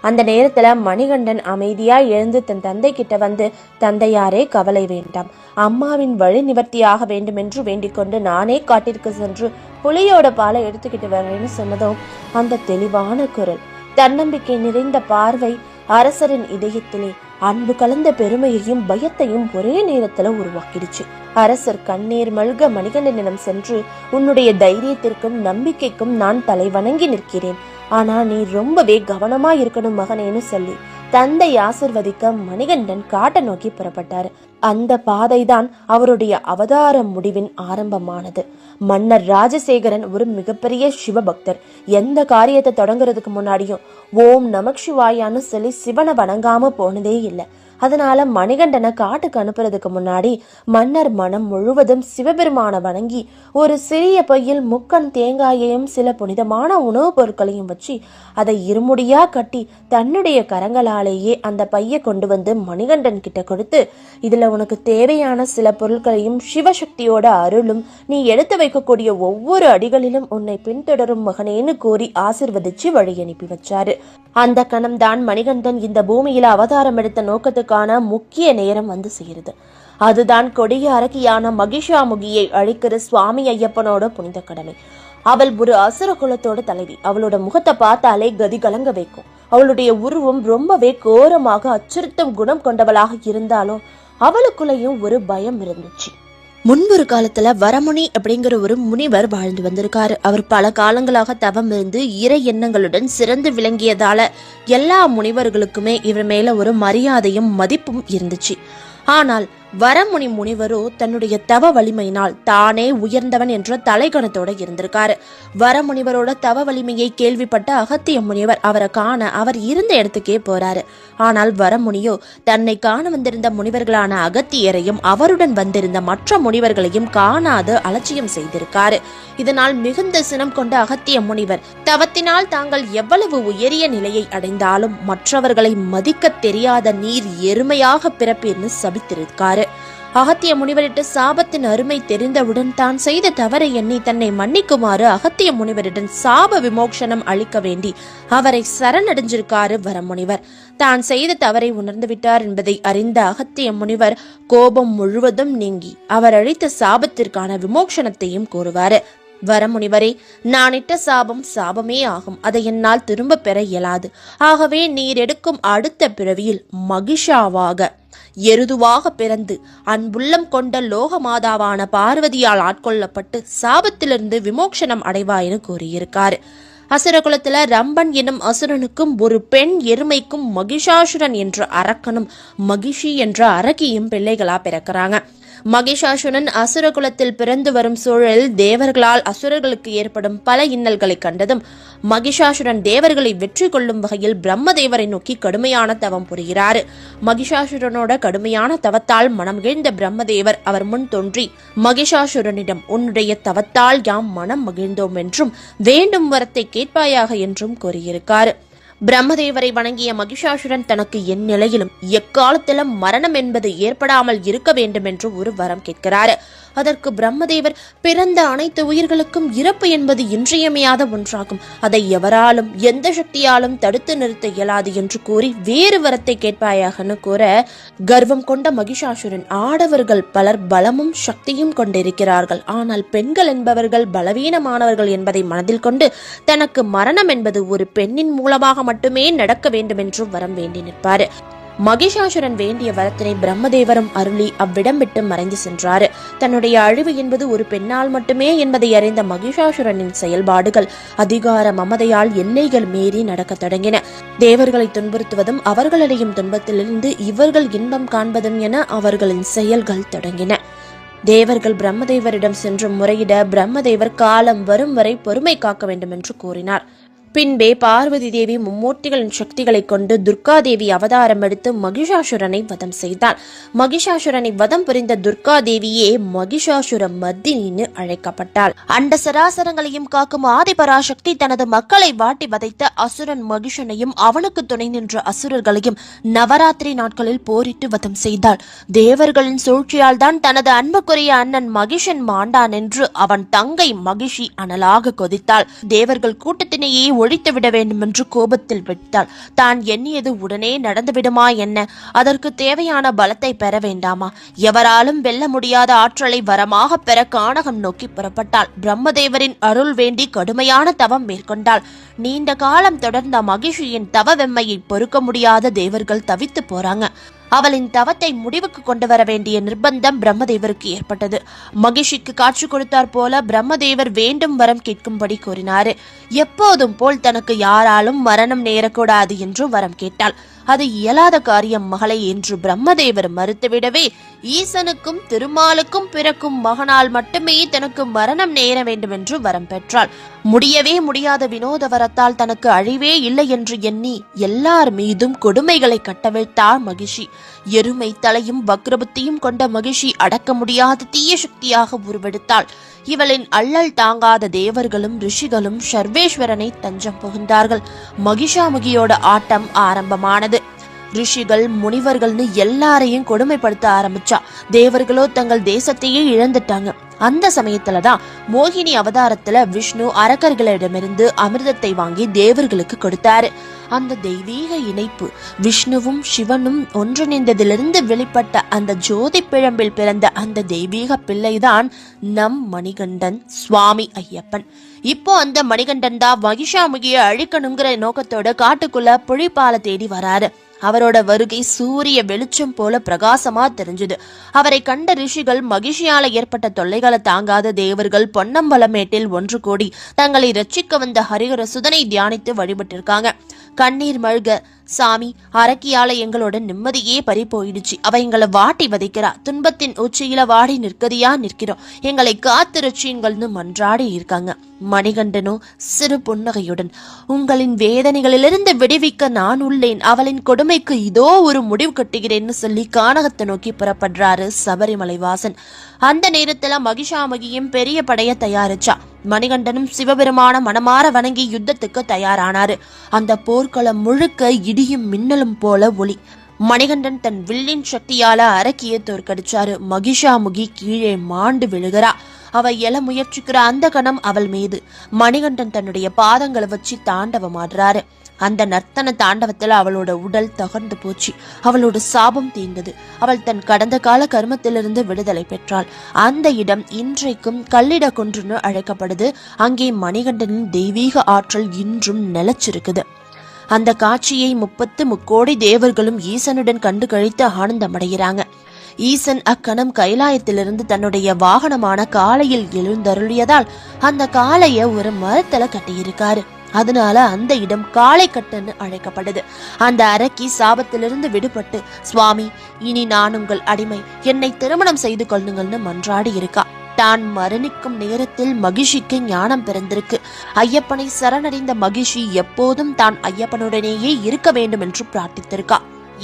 Speaker 2: அந்த நேரத்துல மணிகண்டன் அமைதியா எழுந்து தன் தந்தை கிட்ட வந்து, தந்தையாரே, கவலை வேண்டாம், அம்மாவின் வழி நிவர்த்தியாக வேண்டும் என்று வேண்டிக் கொண்டு நானே காட்டிற்கு சென்று புலியோட பாலை எடுத்துக்கிட்டு வரேன்னு சொன்னதும் அந்த தெளிவான குரல், தன்னம்பிக்கை நிறைந்த பார்வை அரசரின் இதயத்திலே அன்பு கலந்த பெருமையையும் பயத்தையும் ஒரே நேரத்துல உருவாக்கிடுச்சு. அரசர் கண்ணீர் மல்க மணிகண்டனிடம் சென்று, உன்னுடைய தைரியத்திற்கும் நம்பிக்கைக்கும் நான் தலை வணங்கி நிற்கிறேன். ஆனா நீ ரொம்பவே கவனமா இருக்கணும் மகனேன்னு சொல்லி தந்தை ஆசிர்வதிக்க மணிகண்டன் காட்டை நோக்கி புறப்பட்டாரு. அந்த பாதைதான் அவருடைய அவதார முடிவின் ஆரம்பமானது. மன்னர் ராஜசேகரன் ஒரு மிகப்பெரிய சிவபக்தர். எந்த காரியத்தை தொடங்குறதுக்கு முன்னாடியும் ஓம் நமக் சிவாயான்னு சொல்லி சிவனை வணங்காம போனதே இல்லை. அதனால மணிகண்டனை காட்டுக்கு அனுப்புறதுக்கு முன்னாடி மன்னர் மனம் முழுவதும் சிவபெருமான வணங்கி ஒரு சிறிய பையில் முக்கன் தேங்காயையும் சில புனிதமான உணவுப் பொருட்களையும் வச்சு அதை இருமுடியா கட்டி தன்னுடைய கரங்களாலேயே அந்த பையை கொண்டு வந்து மணிகண்டன் கிட்ட கொடுத்து, இதுல உனக்கு தேவையான சில பொருட்களையும் சிவசக்தியோட அருளும் நீ எடுத்து வைக்கக்கூடிய ஒவ்வொரு அடிகளிலும் உன்னை பின்தொடரும் மகனேன்னு கூறி ஆசிர்வதிச்சு வழி அனுப்பி வச்சாரு. அந்த கணம்தான் மணிகண்டன் இந்த பூமியில அவதாரம் எடுத்த நோக்கத்துக்கான முக்கிய நேரம் வந்து சேருது. அதுதான் கொடிய அரக்கியான மகிஷாமுகியை அழிக்கிற சுவாமி ஐயப்பனோட புனித கடமை. அவள் ஒரு அசுர குலத்தோட தலைவி. அவளோட முகத்தை பார்த்தாலே கதி கலங்க வைக்கும். அவளுடைய உருவம் ரொம்பவே கோரமாக அச்சுறுத்தும் குணம் கொண்டவளாக இருந்தாலும் அவளுக்குள்ளேயும் ஒரு பயம் இருந்துச்சு. முன்பொரு காலத்துல வரமுனி அப்படிங்கிற ஒரு முனிவர் வாழ்ந்து வந்திருக்காரு. அவர் பல காலங்களாக தவம் இருந்து இறை எண்ணங்களுடன் சிறந்து விளங்கியதால எல்லா முனிவர்களுக்குமே இவர் மேல ஒரு மரியாதையும் மதிப்பும் இருந்துச்சு. ஆனால் வரமுனி முனிவரோ தன்னுடைய தவ வலிமையினால் தானே உயர்ந்தவன் என்ற தலைகணத்தோட இருந்திருக்காரு. வரமுனிவரோட தவ வலிமையை கேள்விப்பட்ட அகத்திய முனிவர் அவரை காண அவர் இருந்த இடத்துக்கே போறாரு. ஆனால் வரமுனியோ தன்னை காண வந்திருந்த முனிவர்களான அகத்தியரையும் அவருடன் வந்திருந்த மற்ற முனிவர்களையும் காணாது அலட்சியம் செய்திருக்காரு. இதனால் மிகுந்த சினம் கொண்ட அகத்திய முனிவர் தவத்தினால் தாங்கள் எவ்வளவு உயரிய நிலையை அடைந்தாலும் மற்றவர்களை மதிக்க தெரியாத நீர் எருமையாக பிறப்பேன்னு சபித்திருக்காரு. அகத்திய முனிவரிட்டு சாபத்தின் அருமை தெரிந்தவுடன் தான் செய்த தவறை எண்ணி தன்னை மன்னிக்குமாறு அகத்திய முனிவரிடம் சாப விமோசனம் அளிக்க வேண்டி அவரை சரணடைஞ்சிருக்காரு வரமுனிவர். தான் செய்த தவறை உணர்ந்து விட்டார் என்பதை அறிந்த அகத்திய முனிவர் கோபம் முழுவதும் நீங்கி அவர் அளித்த சாபத்திற்கான விமோசனத்தையும் கூறுவாரு. வரமுனிவரே, நான் இட்ட சாபம் சாபமே ஆகும். அதை என்னால் திரும்ப பெற இயலாது. ஆகவே நீர் எடுக்கும் அடுத்த பிறவியில் மகிஷாவாக எருதுவாக பிறந்து அன்புள்ளம் கொண்ட லோகமாதாவான பார்வதியால் ஆட்கொள்ளப்பட்டு சாபத்திலிருந்து விமோசனம் அடைவாயின்னு கூறியிருக்காரு. அசுரகுலத்துல ரம்பன் எனும் அசுரனுக்கும் ஒரு பெண் எருமைக்கும் மகிஷாசுரன் என்ற அரக்கனும் மகிஷி என்ற அரக்கியும் பிள்ளைகளா பிறக்கிறாங்க. மகிஷாசுரன் அசுரகுலத்தில் பிறந்து வரும் சூழலில் தேவர்களால் அசுரர்களுக்கு ஏற்படும் பல இன்னல்களை கண்டதும் மகிஷாசுரன் தேவர்களை வெற்றி கொள்ளும் வகையில் பிரம்மதேவரை நோக்கி கடுமையான தவம் புரிகிறாரு. மகிஷாசுரனோட கடுமையான தவத்தால் மனமகிழ்ந்த பிரம்மதேவர் அவர் முன் தோன்றி மகிஷாசுரனிடம், உன்னுடைய தவத்தால் யாம் மனம் மகிழ்ந்தோம் என்றும் வேண்டும் வரத்தை கேட்பாயாக என்றும் கூறியிருக்காரு. பிரம்மதேவரை வணங்கிய மகிஷாசுரன் தனக்கு எந்நிலையிலும் எக்காலத்திலும் மரணம் என்பது ஏற்படாமல் இருக்க வேண்டும் என்று ஒரு வரம் கேட்கிறாரு. அதற்கு பிரம்மதேவர், பிறந்த அனைத்து உயிர்களுக்கும் இறப்பு என்பது இன்றியமையாத ஒன்றாகும். அதை எவராலும் எந்த சக்தியாலும் தடுத்து நிறுத்த இயலாது என்று கூறி வேறு வரத்தை கேட்பாயாகனு கூற, கர்வம் கொண்ட மகிஷாசுரன், ஆடவர்கள் பலர் பலமும் சக்தியும் கொண்டிருக்கிறார்கள். ஆனால் பெண்கள் என்பவர்கள் பலவீனமானவர்கள் என்பதை மனதில் கொண்டு தனக்கு மரணம் என்பது ஒரு பெண்ணின் மூலமாக மட்டுமே நடக்க வேண்டும் என்று வரம் வேண்டி நிற்பாரு. மகிஷாசுரன் வேண்டிய வரத்தினை பிரம்மதேவரும் அருளி அவ்விடம் விட்டு மறைந்து சென்றாரு. தன்னுடைய அழிவு என்பது ஒரு பெண்ணால் மட்டுமே என்பதை அறிந்த மகிஷாசுரனின் செயல்பாடுகள் அதிகார மமதையால் எல்லைகள் மீறி நடக்க தொடங்கின. தேவர்களை துன்புறுத்துவதும் அவர்களடையும் துன்பத்திலிருந்து இவர்கள் இன்பம் காண்பதும் என அவர்களின் செயல்கள் தொடங்கின. தேவர்கள் பிரம்மதேவரிடம் சென்று முறையிட பிரம்மதேவர் காலம் வரும் வரை பொறுமை காக்க வேண்டும் என்று கூறினார். பின்பே பார்வதி தேவி மும்மூர்த்திகளின் சக்திகளை கொண்டு துர்காதேவி அவதாரம் எடுத்து மகிஷாசுரனை வதம் செய்தார். மகிஷாசுரனை வதம் புரிந்த துர்காதேவியே மகிஷாசுர மர்தினின்னு அழைக்கப்பட்டாள். அண்ட சராசரங்களையும் காக்கும் ஆதிபராசக்தி தனது மக்களை வாட்டி வதைத்த அசுரன் மகிஷனையும் அவனுக்கு துணை நின்ற அசுரர்களையும் நவராத்திரி நாட்களில் போரிட்டு வதம் செய்தாள். தேவர்களின் சூழ்ச்சியால் தான் தனது அன்புக்குரிய அண்ணன் மகிஷன் மாண்டான் என்று அவன் தங்கை மகிஷி அனலாக கொதித்தாள். தேவர்கள் கூட்டத்தினையே ஒழித்து விட வேண்டும் என்று கோபத்தில் விட்டாள். தான் எண்ணியது உடனே நடந்துவிடுமா என்ன? அதற்கு தேவையான பலத்தை பெற வேண்டாமா? எவராலும் வெல்ல முடியாத ஆற்றலை வரமாக பெற கானகம் நோக்கி புறப்பட்டாள். பிரம்மதேவரின் அருள் வேண்டி கடுமையான தவம் மேற்கொண்டாள். நீண்ட காலம் தொடர்ந்த மகிஷியின் தவ வெம்மையை பொறுக்க முடியாத தேவர்கள் தவித்து போறாங்க. அவளின் தவத்தை முடிவுக்கு கொண்டு வர வேண்டிய நிர்பந்தம் பிரம்மதேவருக்கு ஏற்பட்டது. மகிஷிக்கு காட்சி கொடுத்தார் போல பிரம்மதேவர் வேண்டும் வரம் கேட்கும்படி கூறினாரு. எப்போதும் போல் தனக்கு யாராலும் மரணம் நேரக்கூடாது என்று வரம் கேட்டாள். அது இயலாத காரியம் மகளே என்று பிரம்மதேவர் மறுத்துவிடவே, ஈசனுக்கும் திருமாலுக்கும் பிறக்கும் மகனால் மட்டுமே தனக்கு மரணம் நேர வேண்டும் என்று வரம் பெற்றாள். முடியவே முடியாத வினோத வரத்தால் தனக்கு அழிவே இல்லை என்று எண்ணி எல்லார் மீதும் கொடுமைகளை கட்டவிழ்த்தார் மகிஷி. எருமை தலையும் வக்ரபுத்தியும் கொண்ட மகிஷி அடக்க முடியாத தீய சக்தியாக உருவெடுத்தாள். இவளின் அல்லல் தாங்காத தேவர்களும் ரிஷிகளும் சர்வேஸ்வரனை தஞ்சம் புகுந்தார்கள். மகிஷாமுகியோட ஆட்டம் ஆரம்பமானது. ரிஷிகள் முனிவர்கள்னு எல்லாரையும் கொடுமைப்படுத்த ஆரம்பிச்சா. தேவர்களோ தங்கள் தேசத்தையே இழந்துட்டாங்க. அந்த சமயத்துலதான் மோகினி அவதாரத்துல விஷ்ணு அரக்கர்களிடமிருந்து அமிர்தத்தை வாங்கி தேவர்களுக்கு கொடுத்தாரு. அந்த தெய்வீக இணைப்பு, விஷ்ணுவும் சிவனும் ஒன்றிணைந்ததிலிருந்து வெளிப்பட்ட அந்த ஜோதி பிழம்பில் பிறந்த அந்த தெய்வீக பிள்ளைதான் நம் மணிகண்டன் சுவாமி ஐயப்பன். இப்போ அந்த மணிகண்டன் தான் மகிஷாமுகியை அழிக்கணுங்கிற நோக்கத்தோட காட்டுக்குள்ள புலிப்பால தேடி வராரு. அவரோட வருகை சூரிய வெளிச்சம் போல பிரகாசமா தெரிஞ்சது. அவரை கண்ட ரிஷிகள் மகிழ்ச்சியால ஏற்பட்ட தொல்லைகளை தாங்காத தேவர்கள் பொன்னம்பலமேட்டில் ஒன்று கூடி தங்களை ரட்சிக்க வந்த ஹரிஹர சுதனை தியானித்து வழிபட்டிருக்காங்க. கண்ணீர் மழ்க, சாமி, அரக்கியால எங்களோட நிம்மதியே பறி போயிடுச்சு. அவ எங்களை வாட்டி வதைக்கிறா. துன்பத்தின் உச்சியில வாடி நிற்கதியா நிற்கிறோம். எங்களை காத்து ரட்சியுங்கள்னு மன்றாடி இருக்காங்க. மணிகண்டனோ சிறு புன்னகையுடன், உங்களின் வேதனைகளிலிருந்து விடுவிக்க நான் உள்ளேன். அவளின் கொடுமைக்கு இதோ ஒரு முடிவு கட்டுகிறேன்னு சொல்லி கானகத்தை நோக்கி புறப்படுறாரு சபரிமலை வாசன். அந்த நேரத்துல மகிஷாமகியும் பெரிய படைய தயாரிச்சா. மணிகண்டனும் சிவபெருமான மனமாற வணங்கி யுத்தத்துக்கு தயாரானாரு. அந்த போர்க்களம் முழுக்க இடியும் மின்னலும் போல ஒளி. மணிகண்டன் தன் வில்லின் சக்தியால அரக்கியை தோற்கடிச்சாரு. மகிஷாமுகி கீழே மாண்டு விழுகிறா. அவ எழ முயற்சிக்கிற அந்த கணம் அவள் மீது மணிகண்டன் தன்னுடைய பாதங்களை வச்சு தாண்டவமாடுறாரு. அந்த நர்த்தன தாண்டவத்துல அவளோட உடல் தகர்ந்து போச்சு. அவளோட சாபம் தீர்ந்தது. அவள் தன் கடந்த கால கர்மத்திலிருந்து விடுதலை பெற்றாள். அந்த இடம் இன்றைக்கும் கல்லிட குன்றுன்னு அழைக்கப்படுது. அங்கே மணிகண்டனின் தெய்வீக ஆற்றல் இன்றும் நிலைச்சிருக்குது. அந்த காட்சியை 33 தேவர்களும் ஈசனுடன் கண்டு கழித்து ஆனந்தமடைகிறாங்க. ஈசன் அக்கணம் கைலாயத்திலிருந்து தன்னுடைய வாகனமான காளையில் எழுந்தருளியதால் அந்த காளைய ஒரு மரத்துல கட்டியிருக்காரு. அதனால அந்த இடம் காளைக்கட்டுன்னு அழைக்கப்படுது. அந்த அரக்கி சாபத்திலிருந்து விடுபட்டு, சுவாமி, இனி நான் உங்கள் அடிமை, என்னை திருமணம் செய்து கொள்ளுங்கள்னு மன்றாடி இருக்கா. தான் மரணிக்கும் நேரத்தில் மகிஷிக்கு ஞானம் பிறந்திருக்கு. ஐயப்பனை சரணடைந்த மகிஷி எப்போதும் தான் ஐயப்பனுடனேயே இருக்க வேண்டும் என்று பிரார்த்தித்திருக்கா.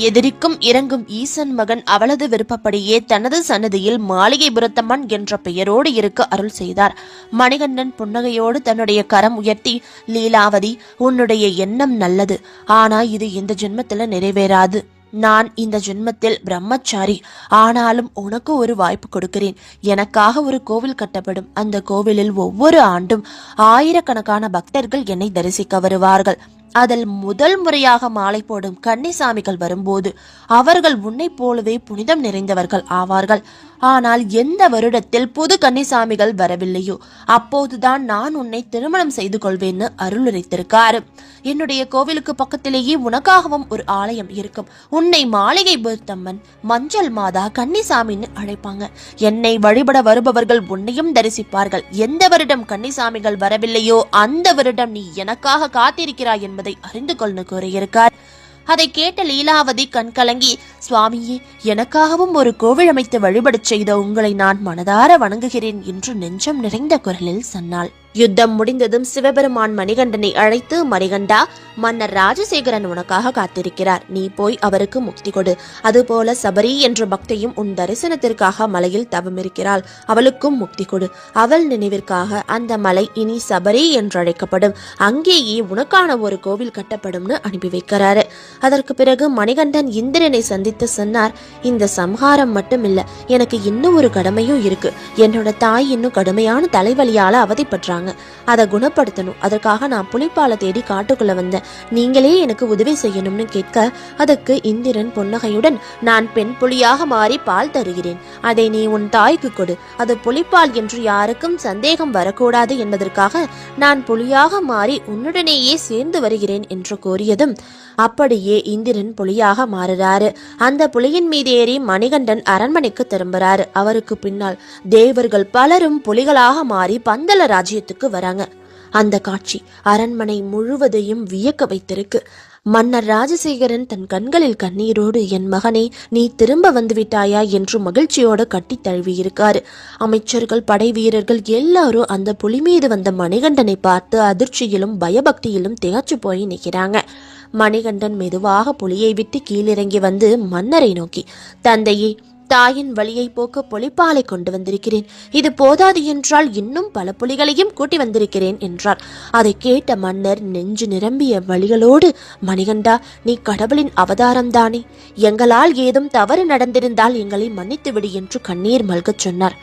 Speaker 2: எதிரிக்கும் இறங்கும் ஈசன் மகன் அவளது விருப்பப்படியே தனது சன்னதியில் மாளிகைபுரத்தம்மன் என்ற பெயரோடு இருக்க அருள் செய்தார். மணிகண்டன் புன்னகையோடு தன்னுடைய கரம் உயர்த்தி, லீலாவதி, உன்னுடைய எண்ணம் நல்லது. ஆனா இது இந்த ஜென்மத்துல நிறைவேறாது. நான் இந்த ஜென்மத்தில் பிரம்மச்சாரி. ஆனாலும் உனக்கு ஒரு வாய்ப்பு கொடுக்கிறேன். எனக்காக ஒரு கோவில் கட்டப்படும். அந்த கோவிலில் ஒவ்வொரு ஆண்டும் ஆயிரக்கணக்கான பக்தர்கள் என்னை தரிசிக்க வருவார்கள். அதில் முதல் முறையாக மாலை போடும் கன்னிசாமிகள் வரும்போது அவர்கள் உன்னை போலவே புனிதம் நிறைந்தவர்கள் ஆவார்கள். ஆனால் எந்த வருடத்தில் புது கன்னிசாமிகள் வரவில்லையோ அப்போதுதான் நான் உன்னை திருமணம் செய்து கொள்வேன்னு அருளுரைத்திருக்காரு. என்னுடைய கோவிலுக்கு பக்கத்திலேயே உனக்காகவும் ஒரு ஆலயம் இருக்கும். உன்னை மாளிகை பொருத்தம்மன், மஞ்சள் மாதா, கன்னிசாமின்னு அழைப்பாங்க. என்னை வழிபட வருபவர்கள் உன்னையும் தரிசிப்பார்கள். எந்த வருடம் கன்னிசாமிகள் வரவில்லையோ அந்த வருடம் நீ எனக்காக காத்திருக்கிறாய் என்பதை அறிந்து கொள்னு கூறியிருக்கார். அதை கேட்ட லீலாவதி கண்கலங்கி, சுவாமியே, எனக்காகவும் ஒரு கோவில் அமைத்து வழிபடச் செய்த உங்களை நான் மனதார வணங்குகிறேன் என்று நெஞ்சம் நிறைந்த குரலில் சொன்னாள். யுத்தம் முடிந்ததும் சிவபெருமான் மணிகண்டனை அழைத்து, மணிகண்டா, மன்னர் ராஜசேகரன் உனக்காக காத்திருக்கிறார். நீ போய் அவருக்கு முக்தி கொடு. அதுபோல சபரி என்ற பக்தியும் உன் தரிசனத்திற்காக மலையில் தவமிருக்கிறாள். அவளுக்கும் முக்தி கொடு. அவள் நினைவிற்காக அந்த மலை இனி சபரி என்று அழைக்கப்படும். அங்கேயே உனக்கான ஒரு கோவில் கட்டப்படும்னு அனுப்பி வைக்கிறாரு. அதற்கு பிறகு மணிகண்டன் இந்திரனை சந்தித்து சொன்னார், இந்த சம்ஹாரம் மட்டும் இல்ல, எனக்கு இன்னும் ஒரு கடமையும் இருக்கு. என்னோட தாய் இன்னும் கடுமையான தலைவலியால அவதிப்படுறாங்க. அதை குணப்படுத்தணும். அதற்காக நான் புலிப்பாலை தேடி காட்டுக்குள்ள வந்தேன். நீங்களே எனக்கு உதவி செய்யணும்னு கேட்க, அதற்கு இந்திரன் புன்னகையுடன், நான் பெண் புலியாக மாறி பால் தருகிறேன், அதை நீ உன் தாய்க்கு கொடு, அது புலிப்பால் என்று யாருக்கும் சந்தேகம் வரக்கூடாது என்பதற்காக நான் புலியாக மாறி உன்னுடனேயே சேர்ந்து வருகிறேன் என்று கூறியதும் அப்படியே இந்திரன் புலியாக மாறுறாரு. அந்த புலியின் மீது ஏறி மணிகண்டன் அரண்மனைக்கு திரும்புறாரு. அவருக்கு பின்னால் தேவர்கள் பலரும் புலிகளாக மாறி பந்தல ராஜ்யத்துக்கு வராங்க. அந்த காட்சி அரண்மனை முழுவதையும் வியக்க வைத்திருக்கு. மன்னர் ராஜசேகரன் தன் கண்களில் கண்ணீரோடு, என் மகனே, நீ திரும்ப வந்து விட்டாயா என்று மகிழ்ச்சியோடு கட்டி தழுவி இருக்காரு. அமைச்சர்கள், படை வீரர்கள் எல்லாரும் அந்த புலி மீது வந்த மணிகண்டனை பார்த்து அதிர்ச்சியிலும் பயபக்தியிலும் திகச்சு போய் நிற்கிறாங்க. மணிகண்டன் மெதுவாக புலியை விட்டு கீழிறங்கி வந்து மன்னரை நோக்கி, தந்தையே, தாயின் வலியை போக்க புலிப்பாலை கொண்டு வந்திருக்கிறேன், இது போதாது என்றால் இன்னும் பல புலிகளையும் கூட்டி வந்திருக்கிறேன் என்றார். அதை கேட்ட மன்னர் நெஞ்சு நிரம்பிய வலிகளோடு, மணிகண்டா, நீ கடவுளின் அவதாரம்தானே, எங்களால் ஏதும் தவறு நடந்திருந்தால் எங்களை மன்னித்து விடு என்று கண்ணீர் மல்கச் சொன்னார்.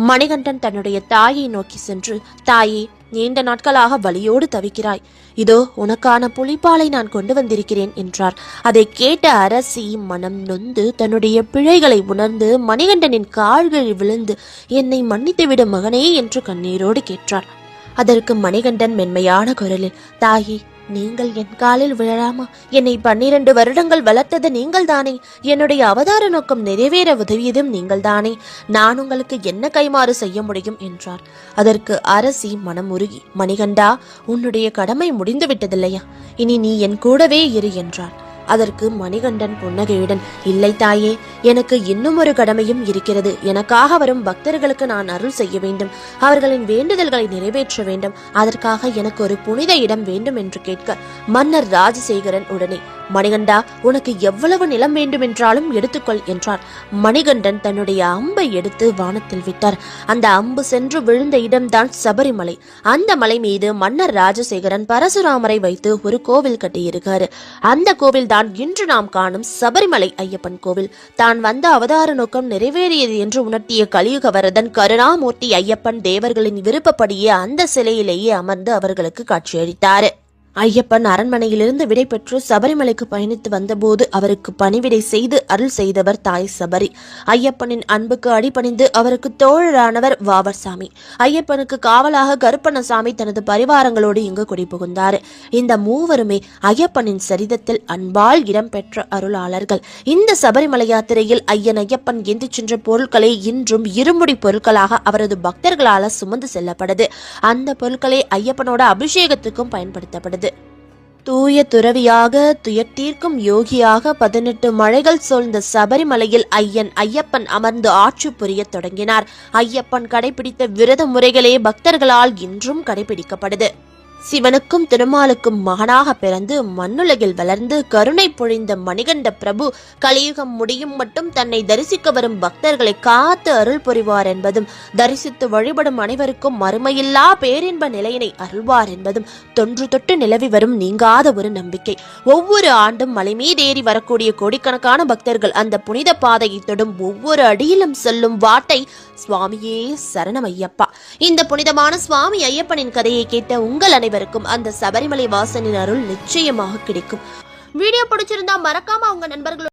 Speaker 2: மணிகண்டன் தன்னுடைய தாயை நோக்கி சென்று, தாயே, நீண்ட நாட்களாக வலியோடு தவிக்கிறாய், இதோ உனக்கான புலிப்பாலை நான் கொண்டு வந்திருக்கிறேன் என்றார். அதை கேட்ட அரசி மனம் நொந்து தன்னுடைய பிழைகளை உணர்ந்து மணிகண்டனின் கால்களில் விழுந்து, என்னை மன்னித்துவிட மகனே என்று கண்ணீரோடு கேட்டார். அதற்கு மணிகண்டன் மென்மையான குரலில், தாயே, நீங்கள் என் காலில் விழலாமா? என்னை 12 வருடங்கள் வளர்த்தது நீங்கள் தானே, என்னுடைய அவதார நோக்கம் நிறைவேற உதவியதும் நீங்கள் தானே, நான் உங்களுக்கு என்ன கைமாறு செய்ய முடியும் என்றார். அதற்கு அரசி மனம் உருகி, மணிகண்டா, உன்னுடைய கடமை முடிந்து விட்டதில்லையா, இனி நீ என் கூடவே இரு என்றார். அதற்கு மணிகண்டன் புன்னகையுடன், இல்லை தாயே, எனக்கு இன்னும் ஒரு கடமையும் இருக்கிறது, எனக்காக வரும் பக்தர்களுக்கு நான் அருள் செய்ய வேண்டும், அவர்களின் வேண்டுதல்களை நிறைவேற்ற வேண்டும், அதற்காக எனக்கு ஒரு புனித இடம் வேண்டும் என்று கேட்க, மன்னர் ராஜசேகரன் உடனே, மணிகண்டா, உனக்கு எவ்வளவு நிலம் வேண்டுமென்றாலும் எடுத்துக்கொள் என்றார். மணிகண்டன் தன்னுடைய அம்பை எடுத்து வானத்தில் விட்டார். அந்த அம்பு சென்று விழுந்த இடம்தான் சபரிமலை. அந்த மலை மீது மன்னர் ராஜசேகரன் பரசுராமரை வைத்து ஒரு கோவில் கட்டியிருக்காரு. அந்த கோவில் தான் இன்று நாம் காணும் சபரிமலை ஐயப்பன் கோவில். தான் வந்த அவதார நோக்கம் நிறைவேறியது என்று உணர்த்திய கலியுக வரதன் கருணாமூர்த்தி ஐயப்பன் தேவர்களின் விருப்பப்படியே அந்த சிலையிலேயே அமர்ந்து அவர்களுக்கு காட்சியளித்தார். ஐயப்பன் அரண்மனையிலிருந்து விடை பெற்று சபரிமலைக்கு பயணித்து வந்தபோது அவருக்கு பணிவிடை செய்து அருள் செய்தவர் தாய் சபரி. ஐயப்பனின் அன்புக்கு அடிபணிந்து அவருக்கு தோழரானவர் வாவர்சாமி. ஐயப்பனுக்கு காவலாக கருப்பண்ணசாமி தனது பரிவாரங்களோடு இங்கு குடிபுகுந்தார். இந்த மூவருமே ஐயப்பனின் சரிதத்தில் அன்பால் இடம்பெற்ற அருளாளர்கள். இந்த சபரிமலை யாத்திரையில் ஐயப்பன் ஏந்தி சென்ற பொருட்களை இன்றும் இருமுடி பொருட்களாக அவரது பக்தர்களால் சுமந்து செல்லப்படுது. அந்த பொருட்களை ஐயப்பனோட அபிஷேகத்துக்கும் பயன்படுத்தப்படுது. தூய துறவியாக, துயர் தீர்க்கும் யோகியாக 18 மலைகள் சூழ்ந்த சபரிமலையில் ஐயப்பன் அமர்ந்து ஆட்சி புரிய தொடங்கினார். ஐயப்பன் கடைபிடித்த விரத முறைகளே பக்தர்களால் இன்றும் கடைபிடிக்கப்படுது. சிவனுக்கும் திருமாலுக்கும் மகனாக பிறந்து மண்ணுலகில் வளர்ந்து கருணை பொழிந்த மணிகண்ட பிரபு கலியுகம் முடியும் மட்டும் தன்னை தரிசிக்க வரும் பக்தர்களை காத்து அருள் புரிவார் என்பதும், தரிசித்து வழிபடும் அனைவருக்கும் மறுமையில்லா பேரின்ப நிலையினை அருள்வார் என்பதும் தொன்று தொட்டு நிலவி வரும் நீங்காத ஒரு நம்பிக்கை. ஒவ்வொரு ஆண்டும் மலை மீதேறி வரக்கூடிய கோடிக்கணக்கான பக்தர்கள் அந்த புனித பாதையை தொடும் ஒவ்வொரு அடியிலும் சொல்லும் வார்த்தை, சுவாமியே சரணம் ஐயப்பா. இந்த புனிதமான சுவாமி ஐயப்பனின் கதையை கேட்ட உங்கள் அனைவருக்கும் அந்த சபரிமலை வாசனின் அருள் நிச்சயமாக கிடைக்கும். வீடியோ பிடிச்சிருந்தா மறக்காம உங்க நண்பர்கள்